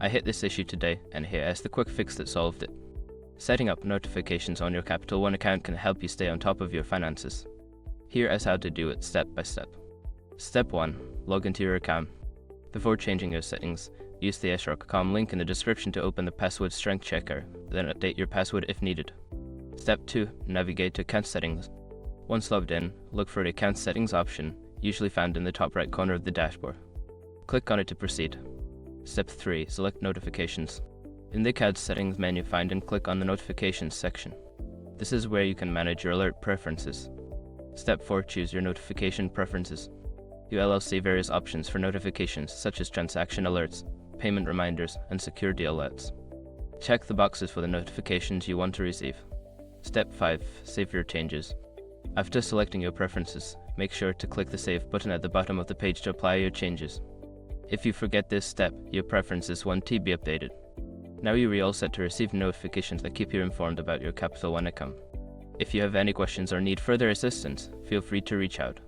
I hit this issue today, and here is the quick fix that solved it. Setting up notifications on your Capital One account can help you stay on top of your finances. Here is how to do it step by step. Step 1. Log into your account. Before changing your settings, use the srock.com link in the description to open the password strength checker, then update your password if needed. Step 2. Navigate to account settings. Once logged in, look for the account settings option, usually found in the top right corner of the dashboard. Click on it to proceed. Step 3. Select notifications. In the account settings menu, find and click on the notifications section. This is where you can manage your alert preferences. Step 4. Choose your notification preferences. You will see various options for notifications such as transaction alerts, payment reminders, and security alerts. Check the boxes for the notifications you want to receive. Step 5. Save your changes. After selecting your preferences, make sure to click the Save button at the bottom of the page to apply your changes. If you forget this step, your preferences won't be updated. Now you're all set to receive notifications that keep you informed about your Capital One account. If you have any questions or need further assistance, feel free to reach out.